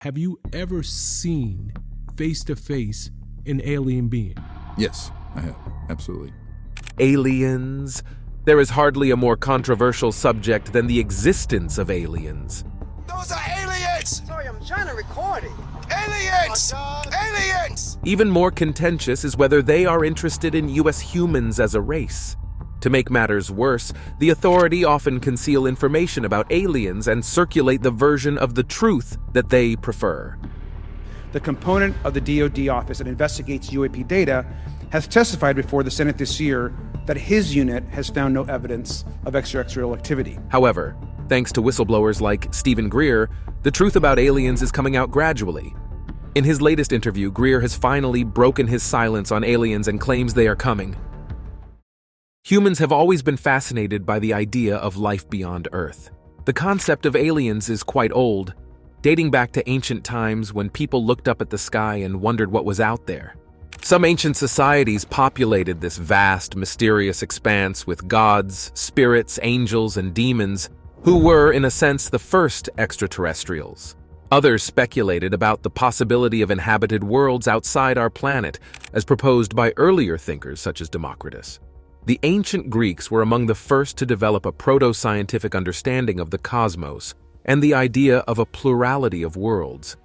Have you ever seen face-to-face an alien being? Yes, I have. Absolutely. Aliens? There is hardly a more controversial subject than the existence of aliens. Those are aliens! Sorry, I'm trying to record it. Aliens! Aliens! Even more contentious is whether they are interested in U.S. humans as a race. To make matters worse, the authority often conceal information about aliens and circulate the version of the truth that they prefer. The component of the DoD office that investigates UAP data has testified before the Senate this year that his unit has found no evidence of extraterrestrial activity. However, thanks to whistleblowers like Stephen Greer, the truth about aliens is coming out gradually. In his latest interview, Greer has finally broken his silence on aliens and claims they are coming. Humans have always been fascinated by the idea of life beyond Earth. The concept of aliens is quite old, dating back to ancient times when people looked up at the sky and wondered what was out there. Some ancient societies populated this vast, mysterious expanse with gods, spirits, angels, and demons, who were, in a sense, the first extraterrestrials. Others speculated about the possibility of inhabited worlds outside our planet, as proposed by earlier thinkers such as Democritus. The ancient Greeks were among the first to develop a proto-scientific understanding of the cosmos and the idea of a plurality of worlds.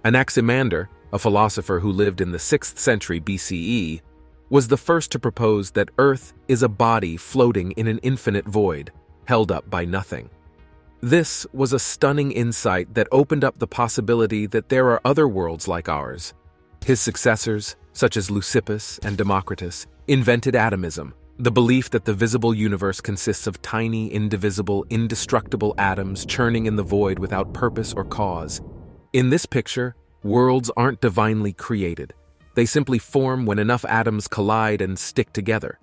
Anaximander, a philosopher who lived in the 6th century BCE, was the first to propose that Earth is a body floating in an infinite void, held up by nothing. This was a stunning insight that opened up the possibility that there are other worlds like ours. His successors, such as Leucippus and Democritus, invented atomism, the belief that the visible universe consists of tiny, indivisible, indestructible atoms churning in the void without purpose or cause. In this picture, worlds aren't divinely created. They simply form when enough atoms collide and stick together.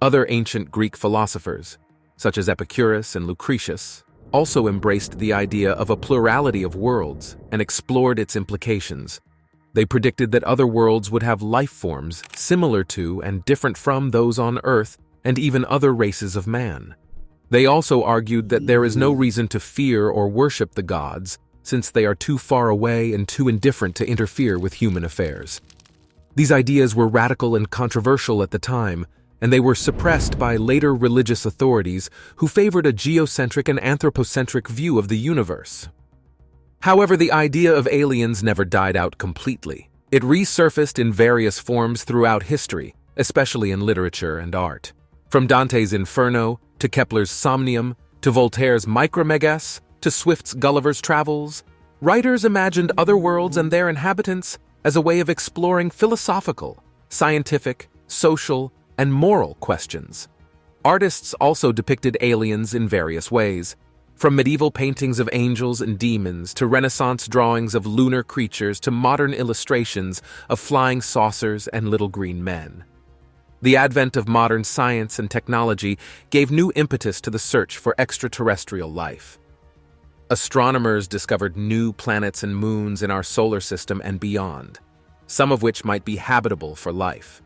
Other ancient Greek philosophers, such as Epicurus and Lucretius, also embraced the idea of a plurality of worlds and explored its implications. They predicted that other worlds would have life forms similar to and different from those on Earth and even other races of man. They also argued that there is no reason to fear or worship the gods, since they are too far away and too indifferent to interfere with human affairs. These ideas were radical and controversial at the time, and they were suppressed by later religious authorities who favored a geocentric and anthropocentric view of the universe. However, the idea of aliens never died out completely. It resurfaced in various forms throughout history, especially in literature and art. From Dante's Inferno, to Kepler's Somnium, to Voltaire's Micromegas, to Swift's Gulliver's Travels, writers imagined other worlds and their inhabitants as a way of exploring philosophical, scientific, social, and moral questions. Artists also depicted aliens in various ways, from medieval paintings of angels and demons to Renaissance drawings of lunar creatures to modern illustrations of flying saucers and little green men. The advent of modern science and technology gave new impetus to the search for extraterrestrial life. Astronomers discovered new planets and moons in our solar system and beyond, some of which might be habitable for life.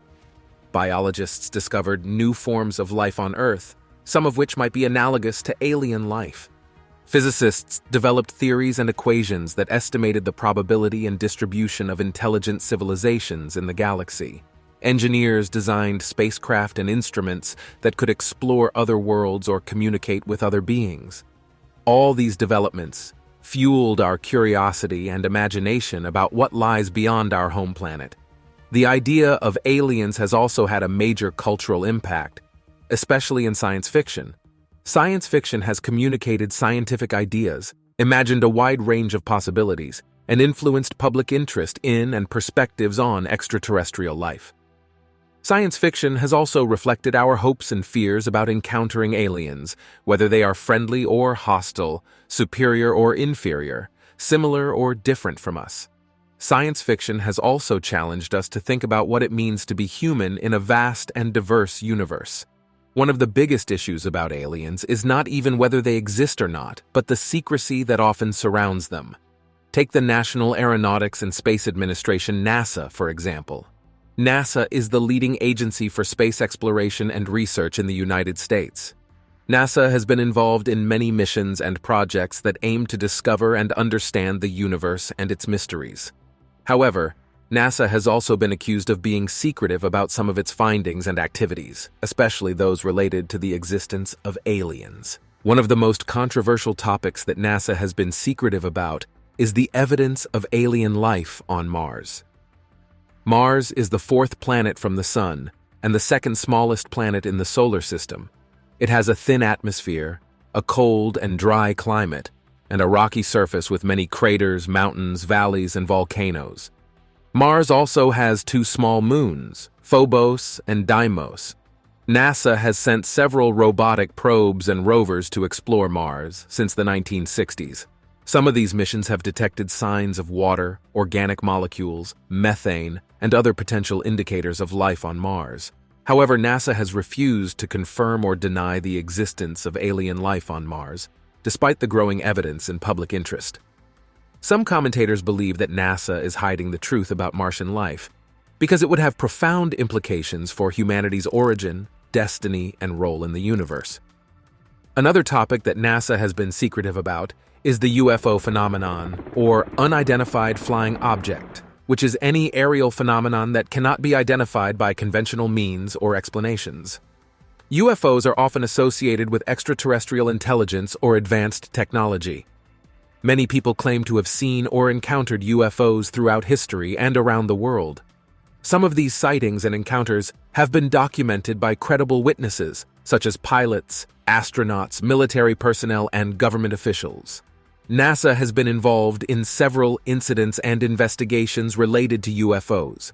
Biologists discovered new forms of life on Earth, some of which might be analogous to alien life. Physicists developed theories and equations that estimated the probability and distribution of intelligent civilizations in the galaxy. Engineers designed spacecraft and instruments that could explore other worlds or communicate with other beings. All these developments fueled our curiosity and imagination about what lies beyond our home planet. The idea of aliens has also had a major cultural impact, especially in science fiction. Science fiction has communicated scientific ideas, imagined a wide range of possibilities, and influenced public interest in and perspectives on extraterrestrial life. Science fiction has also reflected our hopes and fears about encountering aliens, whether they are friendly or hostile, superior or inferior, similar or different from us. Science fiction has also challenged us to think about what it means to be human in a vast and diverse universe. One of the biggest issues about aliens is not even whether they exist or not, but the secrecy that often surrounds them. Take the National Aeronautics and Space Administration, NASA, for example. NASA is the leading agency for space exploration and research in the United States. NASA has been involved in many missions and projects that aim to discover and understand the universe and its mysteries. However, NASA has also been accused of being secretive about some of its findings and activities, especially those related to the existence of aliens. One of the most controversial topics that NASA has been secretive about is the evidence of alien life on Mars. Mars is the fourth planet from the Sun and the second smallest planet in the solar system. It has a thin atmosphere, a cold and dry climate, and a rocky surface with many craters, mountains, valleys, and volcanoes. Mars also has two small moons, Phobos and Deimos. NASA has sent several robotic probes and rovers to explore Mars since the 1960s. Some of these missions have detected signs of water, organic molecules, methane, and other potential indicators of life on Mars. However, NASA has refused to confirm or deny the existence of alien life on Mars, despite the growing evidence and public interest. Some commentators believe that NASA is hiding the truth about Martian life because it would have profound implications for humanity's origin, destiny, and role in the universe. Another topic that NASA has been secretive about is the UFO phenomenon, or unidentified flying object, which is any aerial phenomenon that cannot be identified by conventional means or explanations. UFOs are often associated with extraterrestrial intelligence or advanced technology. Many people claim to have seen or encountered UFOs throughout history and around the world. Some of these sightings and encounters have been documented by credible witnesses, such as pilots, astronauts, military personnel, and government officials. NASA has been involved in several incidents and investigations related to UFOs.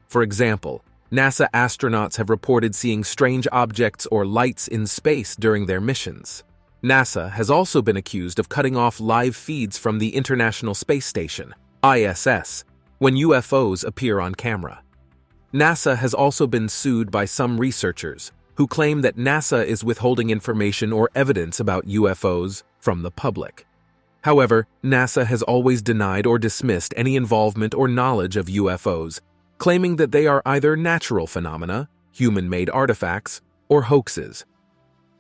For example, NASA astronauts have reported seeing strange objects or lights in space during their missions. NASA has also been accused of cutting off live feeds from the International Space Station, ISS, when UFOs appear on camera. NASA has also been sued by some researchers who claim that NASA is withholding information or evidence about UFOs from the public. However, NASA has always denied or dismissed any involvement or knowledge of UFOs, claiming that they are either natural phenomena, human-made artifacts, or hoaxes.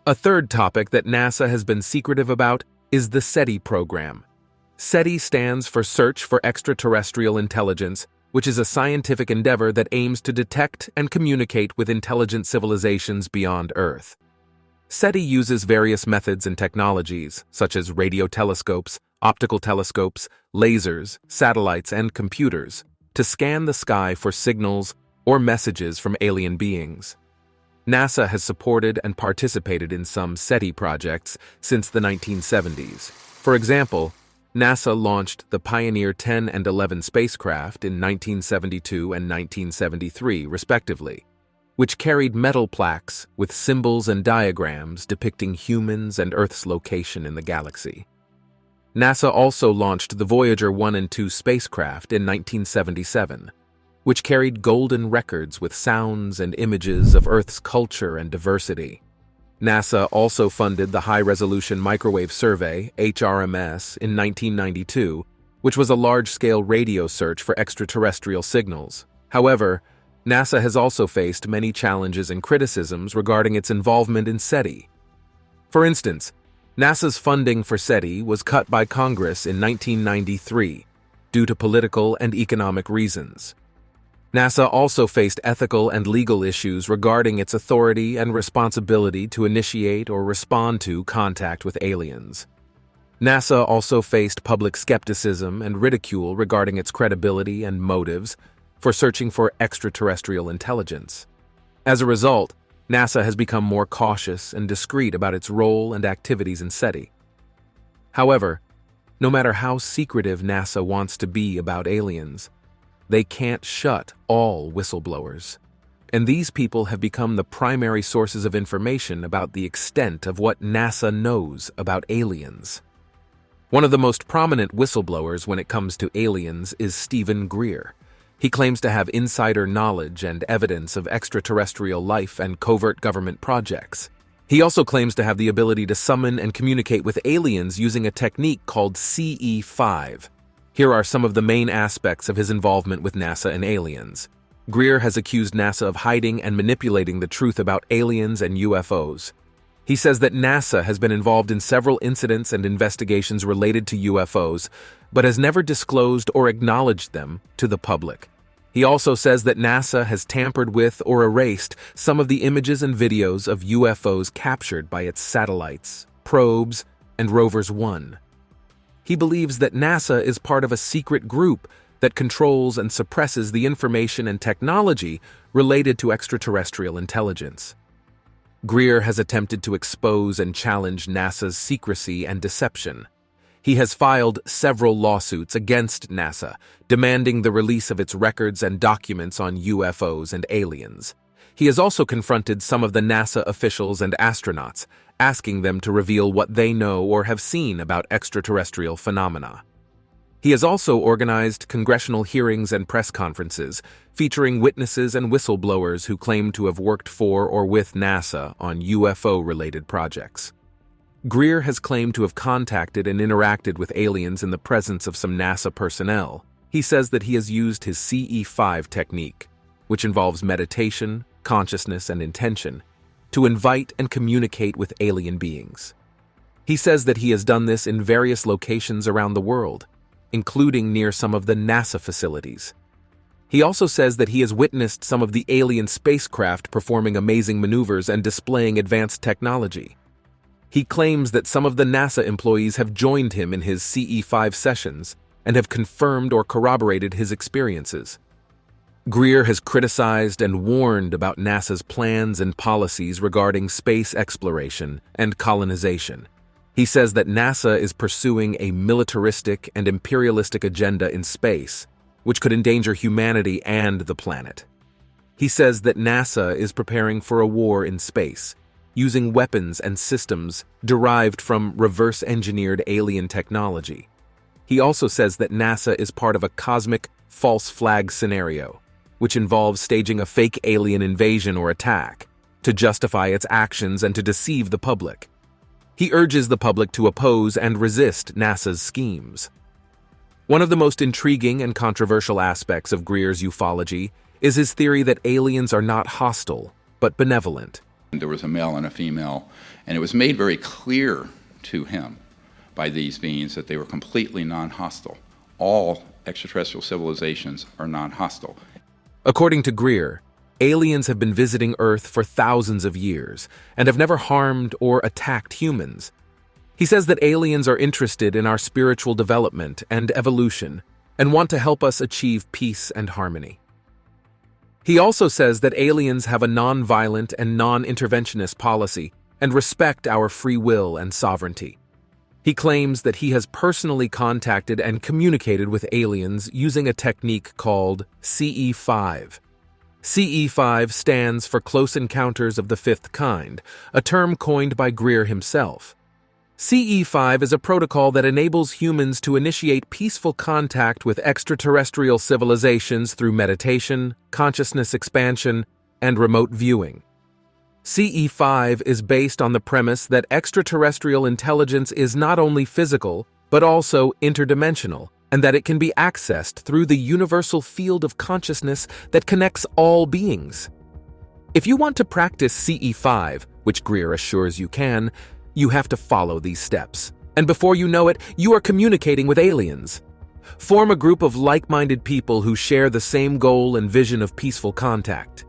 A third topic that NASA has been secretive about is the SETI program. SETI stands for Search for Extraterrestrial Intelligence, which is a scientific endeavor that aims to detect and communicate with intelligent civilizations beyond Earth. SETI uses various methods and technologies, such as radio telescopes, optical telescopes, lasers, satellites, and computers, to scan the sky for signals or messages from alien beings. NASA has supported and participated in some SETI projects since the 1970s. For example, NASA launched the Pioneer 10 and 11 spacecraft in 1972 and 1973, respectively, which carried metal plaques with symbols and diagrams depicting humans and Earth's location in the galaxy. NASA also launched the Voyager 1 and 2 spacecraft in 1977, which carried golden records with sounds and images of Earth's culture and diversity. NASA also funded the High-Resolution Microwave Survey, HRMS, in 1992, which was a large-scale radio search for extraterrestrial signals. However, NASA has also faced many challenges and criticisms regarding its involvement in SETI. For instance, NASA's funding for SETI was cut by Congress in 1993 due to political and economic reasons. NASA also faced ethical and legal issues regarding its authority and responsibility to initiate or respond to contact with aliens. NASA also faced public skepticism and ridicule regarding its credibility and motives for searching for extraterrestrial intelligence. As a result, NASA has become more cautious and discreet about its role and activities in SETI. However, no matter how secretive NASA wants to be about aliens, they can't shut all whistleblowers. And these people have become the primary sources of information about the extent of what NASA knows about aliens. One of the most prominent whistleblowers when it comes to aliens is Stephen Greer. He claims to have insider knowledge and evidence of extraterrestrial life and covert government projects. He also claims to have the ability to summon and communicate with aliens using a technique called CE5. Here are some of the main aspects of his involvement with NASA and aliens. Greer has accused NASA of hiding and manipulating the truth about aliens and UFOs. He says that NASA has been involved in several incidents and investigations related to UFOs, but has never disclosed or acknowledged them to the public. He also says that NASA has tampered with or erased some of the images and videos of UFOs captured by its satellites, probes, and Rovers 1. He believes that NASA is part of a secret group that controls and suppresses the information and technology related to extraterrestrial intelligence. Greer has attempted to expose and challenge NASA's secrecy and deception. He has filed several lawsuits against NASA, demanding the release of its records and documents on UFOs and aliens. He has also confronted some of the NASA officials and astronauts, asking them to reveal what they know or have seen about extraterrestrial phenomena. He has also organized congressional hearings and press conferences featuring witnesses and whistleblowers who claim to have worked for or with NASA on UFO-related projects. Greer has claimed to have contacted and interacted with aliens in the presence of some NASA personnel. He says that he has used his CE5 technique, which involves meditation, consciousness, and intention, to invite and communicate with alien beings. He says that he has done this in various locations around the world, including near some of the NASA facilities. He also says that he has witnessed some of the alien spacecraft performing amazing maneuvers and displaying advanced technology. He claims that some of the NASA employees have joined him in his CE5 sessions and have confirmed or corroborated his experiences. Greer has criticized and warned about NASA's plans and policies regarding space exploration and colonization. He says that NASA is pursuing a militaristic and imperialistic agenda in space, which could endanger humanity and the planet. He says that NASA is preparing for a war in space, using weapons and systems derived from reverse-engineered alien technology. He also says that NASA is part of a cosmic false flag scenario, which involves staging a fake alien invasion or attack to justify its actions and to deceive the public. He urges the public to oppose and resist NASA's schemes. One of the most intriguing and controversial aspects of Greer's ufology is his theory that aliens are not hostile, but benevolent. There was a male and a female, and it was made very clear to him by these beings that they were completely non-hostile. All extraterrestrial civilizations are non-hostile. According to Greer, aliens have been visiting Earth for thousands of years and have never harmed or attacked humans. He says that aliens are interested in our spiritual development and evolution and want to help us achieve peace and harmony. He also says that aliens have a non-violent and non-interventionist policy and respect our free will and sovereignty. He claims that he has personally contacted and communicated with aliens using a technique called CE5. CE5 stands for Close Encounters of the Fifth Kind, a term coined by Greer himself. CE5 is a protocol that enables humans to initiate peaceful contact with extraterrestrial civilizations through meditation, consciousness expansion, and remote viewing. CE5 is based on the premise that extraterrestrial intelligence is not only physical, but also interdimensional, and that it can be accessed through the universal field of consciousness that connects all beings. If you want to practice CE5, which Greer assures you can, you have to follow these steps. And before you know it, you are communicating with aliens. Form a group of like-minded people who share the same goal and vision of peaceful contact.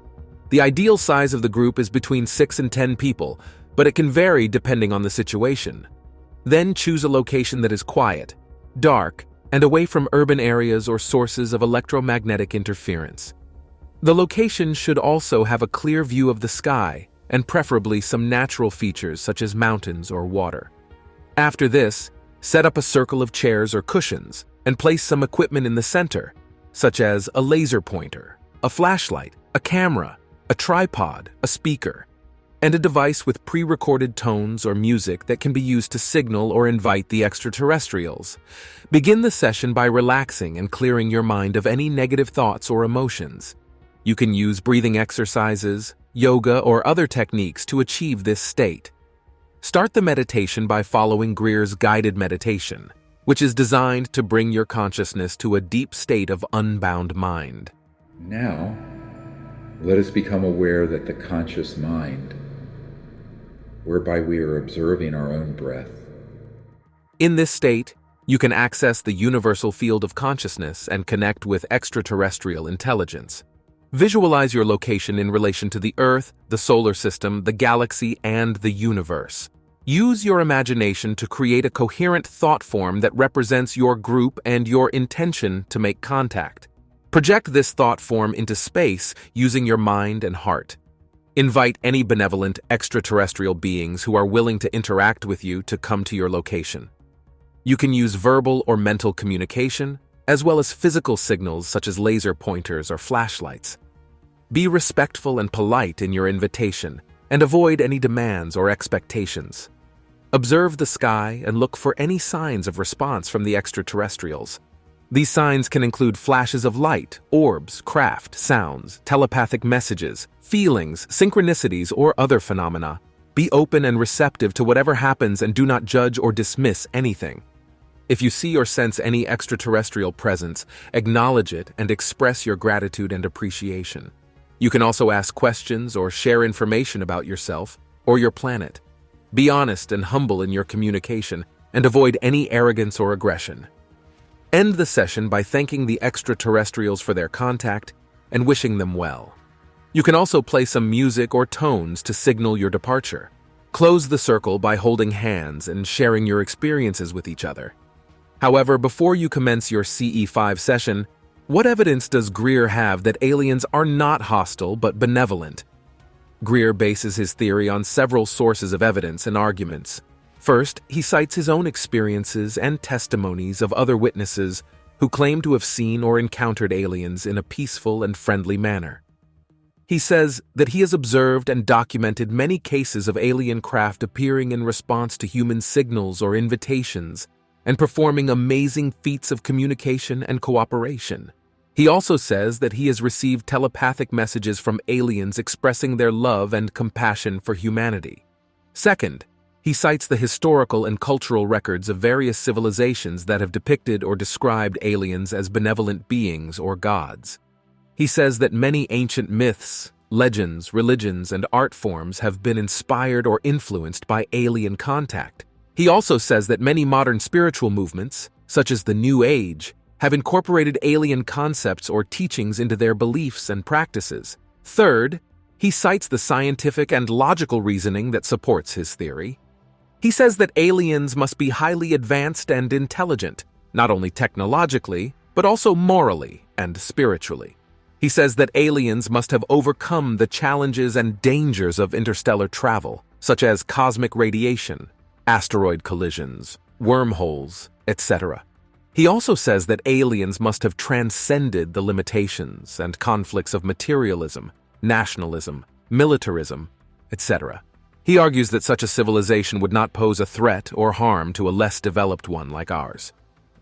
The ideal size of the group is between 6 and 10 people, but it can vary depending on the situation. Then choose a location that is quiet, dark, and away from urban areas or sources of electromagnetic interference. The location should also have a clear view of the sky, and preferably some natural features such as mountains or water. After this, set up a circle of chairs or cushions and place some equipment in the center, such as a laser pointer, a flashlight, a camera, a tripod, a speaker, and a device with pre-recorded tones or music that can be used to signal or invite the extraterrestrials. Begin the session by relaxing and clearing your mind of any negative thoughts or emotions. You can use breathing exercises, yoga, or other techniques to achieve this state. Start the meditation by following Greer's guided meditation, which is designed to bring your consciousness to a deep state of unbound mind. Now, let us become aware that the conscious mind whereby we are observing our own breath. In this state, you can access the universal field of consciousness and connect with extraterrestrial intelligence. Visualize your location in relation to the Earth, the solar system, the galaxy, and the universe. Use your imagination to create a coherent thought form that represents your group and your intention to make contact. Project this thought form into space using your mind and heart. Invite any benevolent extraterrestrial beings who are willing to interact with you to come to your location. You can use verbal or mental communication, as well as physical signals such as laser pointers or flashlights. Be respectful and polite in your invitation, and avoid any demands or expectations. Observe the sky and look for any signs of response from the extraterrestrials. These signs can include flashes of light, orbs, craft, sounds, telepathic messages, feelings, synchronicities, or other phenomena. Be open and receptive to whatever happens and do not judge or dismiss anything. If you see or sense any extraterrestrial presence, acknowledge it and express your gratitude and appreciation. You can also ask questions or share information about yourself or your planet. Be honest and humble in your communication and avoid any arrogance or aggression. End the session by thanking the extraterrestrials for their contact and wishing them well. You can also play some music or tones to signal your departure. Close the circle by holding hands and sharing your experiences with each other. However, before you commence your CE5 session, what evidence does Greer have that aliens are not hostile but benevolent? Greer bases his theory on several sources of evidence and arguments. First, he cites his own experiences and testimonies of other witnesses who claim to have seen or encountered aliens in a peaceful and friendly manner. He says that he has observed and documented many cases of alien craft appearing in response to human signals or invitations and performing amazing feats of communication and cooperation. He also says that he has received telepathic messages from aliens expressing their love and compassion for humanity. Second, he cites the historical and cultural records of various civilizations that have depicted or described aliens as benevolent beings or gods. He says that many ancient myths, legends, religions, and art forms have been inspired or influenced by alien contact. He also says that many modern spiritual movements, such as the New Age, have incorporated alien concepts or teachings into their beliefs and practices. Third, he cites the scientific and logical reasoning that supports his theory. He says that aliens must be highly advanced and intelligent, not only technologically, but also morally and spiritually. He says that aliens must have overcome the challenges and dangers of interstellar travel, such as cosmic radiation, asteroid collisions, wormholes, etc. He also says that aliens must have transcended the limitations and conflicts of materialism, nationalism, militarism, etc. He argues that such a civilization would not pose a threat or harm to a less developed one like ours.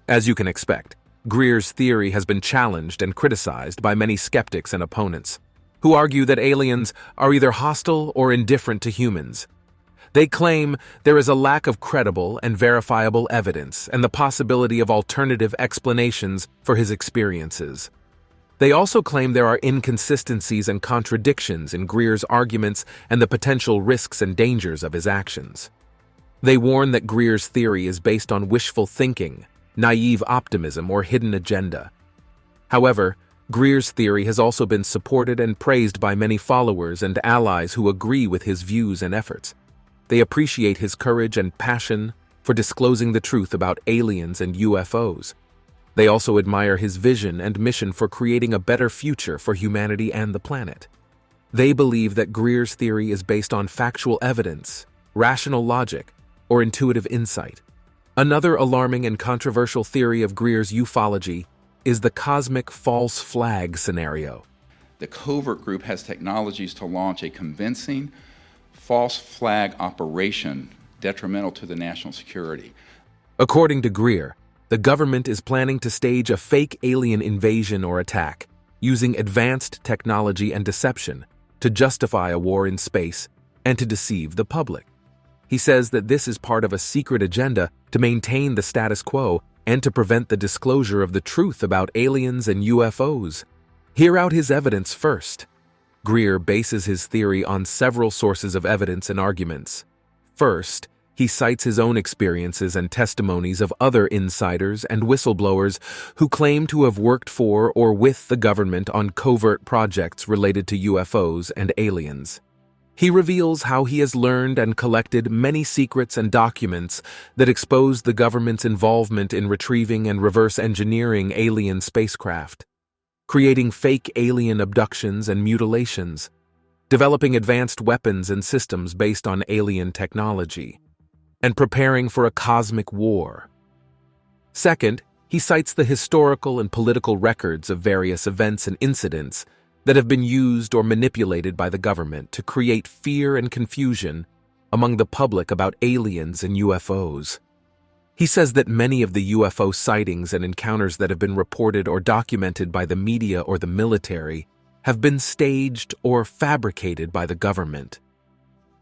As you can expect, Greer's theory has been challenged and criticized by many skeptics and opponents, who argue that aliens are either hostile or indifferent to humans. They claim there is a lack of credible and verifiable evidence and the possibility of alternative explanations for his experiences. They also claim there are inconsistencies and contradictions in Greer's arguments and the potential risks and dangers of his actions. They warn that Greer's theory is based on wishful thinking, naive optimism, or hidden agenda. However, Greer's theory has also been supported and praised by many followers and allies who agree with his views and efforts. They appreciate his courage and passion for disclosing the truth about aliens and UFOs. They also admire his vision and mission for creating a better future for humanity and the planet. They believe that Greer's theory is based on factual evidence, rational logic, or intuitive insight. Another alarming and controversial theory of Greer's ufology is the cosmic false flag scenario. The covert group has technologies to launch a convincing false flag operation detrimental to the national security. According to Greer, the government is planning to stage a fake alien invasion or attack, using advanced technology and deception to justify a war in space and to deceive the public. He says that this is part of a secret agenda to maintain the status quo and to prevent the disclosure of the truth about aliens and UFOs. Hear out his evidence first. Greer bases his theory on several sources of evidence and arguments. First, he cites his own experiences and testimonies of other insiders and whistleblowers who claim to have worked for or with the government on covert projects related to UFOs and aliens. He reveals how he has learned and collected many secrets and documents that expose the government's involvement in retrieving and reverse engineering alien spacecraft, creating fake alien abductions and mutilations, developing advanced weapons and systems based on alien technology, and preparing for a cosmic war. Second, he cites the historical and political records of various events and incidents that have been used or manipulated by the government to create fear and confusion among the public about aliens and UFOs. He says that many of the UFO sightings and encounters that have been reported or documented by the media or the military have been staged or fabricated by the government.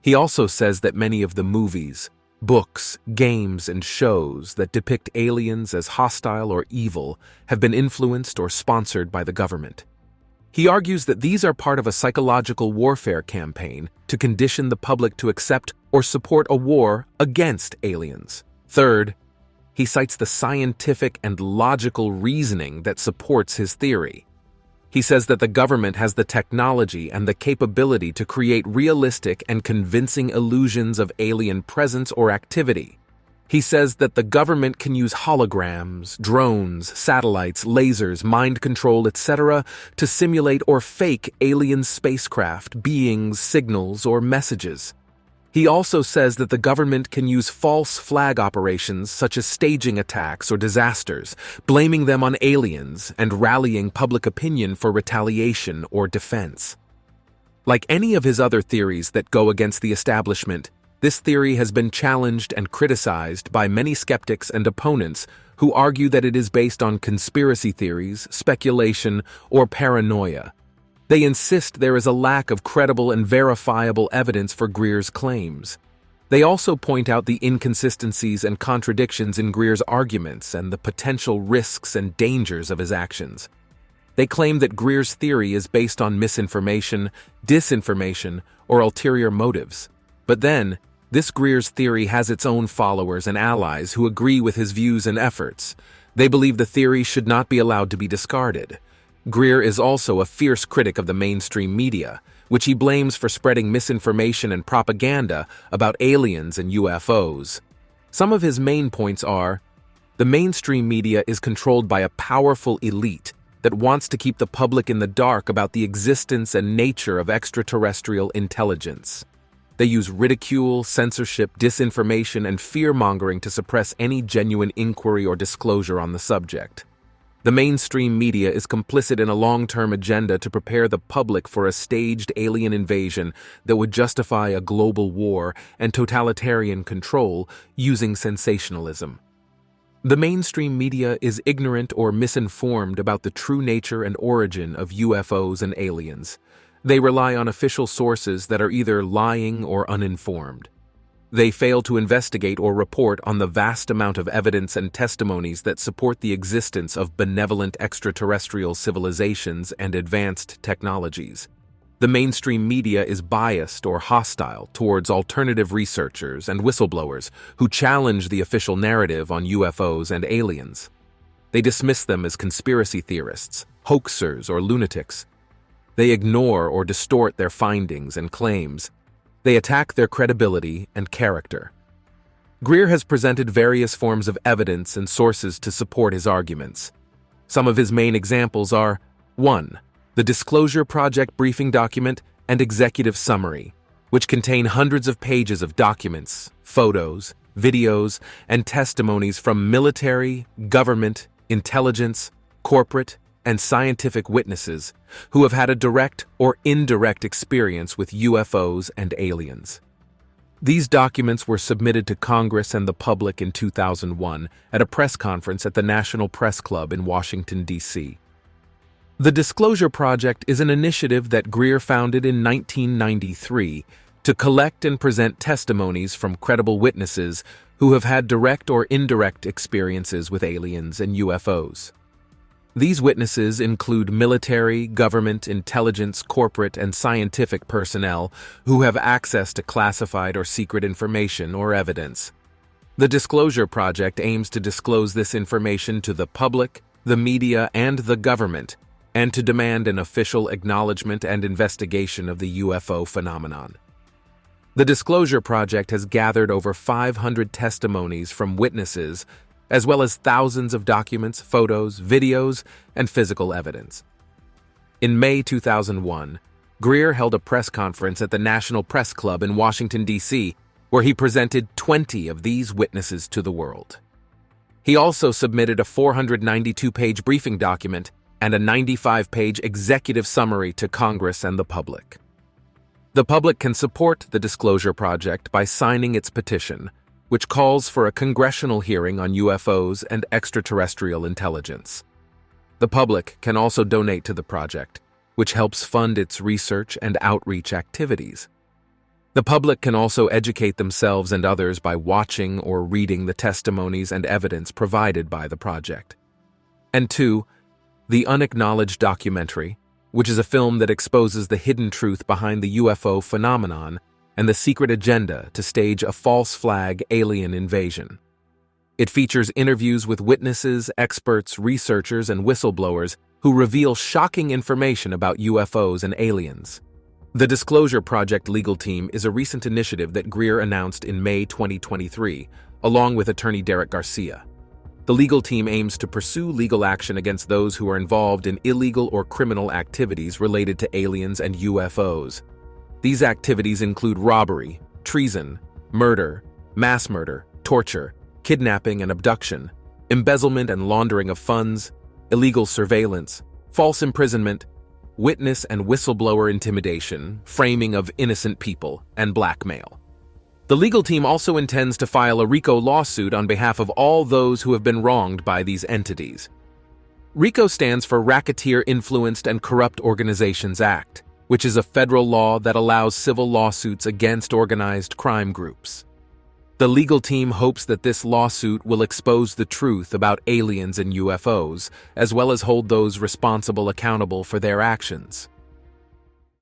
He also says that many of the movies, books, games, and shows that depict aliens as hostile or evil have been influenced or sponsored by the government. He argues that these are part of a psychological warfare campaign to condition the public to accept or support a war against aliens. Third, he cites the scientific and logical reasoning that supports his theory. He says that the government has the technology and the capability to create realistic and convincing illusions of alien presence or activity. He says that the government can use holograms, drones, satellites, lasers, mind control, etc. to simulate or fake alien spacecraft, beings, signals, or messages. He also says that the government can use false flag operations such as staging attacks or disasters, blaming them on aliens and rallying public opinion for retaliation or defense. Like any of his other theories that go against the establishment, this theory has been challenged and criticized by many skeptics and opponents who argue that it is based on conspiracy theories, speculation, or paranoia. They insist there is a lack of credible and verifiable evidence for Greer's claims. They also point out the inconsistencies and contradictions in Greer's arguments and the potential risks and dangers of his actions. They claim that Greer's theory is based on misinformation, disinformation, or ulterior motives. But then, this Greer's theory has its own followers and allies who agree with his views and efforts. They believe the theory should not be allowed to be discarded. Greer is also a fierce critic of the mainstream media, which he blames for spreading misinformation and propaganda about aliens and UFOs. Some of his main points are: the mainstream media is controlled by a powerful elite that wants to keep the public in the dark about the existence and nature of extraterrestrial intelligence. They use ridicule, censorship, disinformation, and fear-mongering to suppress any genuine inquiry or disclosure on the subject. The mainstream media is complicit in a long-term agenda to prepare the public for a staged alien invasion that would justify a global war and totalitarian control using sensationalism. The mainstream media is ignorant or misinformed about the true nature and origin of UFOs and aliens. They rely on official sources that are either lying or uninformed. They fail to investigate or report on the vast amount of evidence and testimonies that support the existence of benevolent extraterrestrial civilizations and advanced technologies. The mainstream media is biased or hostile towards alternative researchers and whistleblowers who challenge the official narrative on UFOs and aliens. They dismiss them as conspiracy theorists, hoaxers, or lunatics. They ignore or distort their findings and claims. They attack their credibility and character. Greer has presented various forms of evidence and sources to support his arguments. Some of his main examples are: 1. The Disclosure Project briefing document and executive summary, which contain hundreds of pages of documents, photos, videos, and testimonies from military, government, intelligence, corporate, and scientific witnesses who have had a direct or indirect experience with UFOs and aliens. These documents were submitted to Congress and the public in 2001 at a press conference at the National Press Club in Washington, D.C. The Disclosure Project is an initiative that Greer founded in 1993 to collect and present testimonies from credible witnesses who have had direct or indirect experiences with aliens and UFOs. These witnesses include military, government, intelligence, corporate, and scientific personnel who have access to classified or secret information or evidence. The Disclosure Project aims to disclose this information to the public, the media, and the government, and to demand an official acknowledgement and investigation of the UFO phenomenon. The Disclosure Project has gathered over 500 testimonies from witnesses, as well as thousands of documents, photos, videos, and physical evidence. In May 2001, Greer held a press conference at the National Press Club in Washington, D.C., where he presented 20 of these witnesses to the world. He also submitted a 492-page briefing document and a 95-page executive summary to Congress and the public. The public can support the Disclosure Project by signing its petition, which calls for a congressional hearing on UFOs and extraterrestrial intelligence. The public can also donate to the project, which helps fund its research and outreach activities. The public can also educate themselves and others by watching or reading the testimonies and evidence provided by the project. And 2, the Unacknowledged documentary, which is a film that exposes the hidden truth behind the UFO phenomenon and the secret agenda to stage a false flag alien invasion. It features interviews with witnesses, experts, researchers, and whistleblowers who reveal shocking information about UFOs and aliens. The Disclosure Project legal team is a recent initiative that Greer announced in May 2023, along with attorney Derek Garcia. The legal team aims to pursue legal action against those who are involved in illegal or criminal activities related to aliens and UFOs. These activities include robbery, treason, murder, mass murder, torture, kidnapping and abduction, embezzlement and laundering of funds, illegal surveillance, false imprisonment, witness and whistleblower intimidation, framing of innocent people, and blackmail. The legal team also intends to file a RICO lawsuit on behalf of all those who have been wronged by these entities. RICO stands for Racketeer Influenced and Corrupt Organizations Act, which is a federal law that allows civil lawsuits against organized crime groups. The legal team hopes that this lawsuit will expose the truth about aliens and UFOs, as well as hold those responsible accountable for their actions.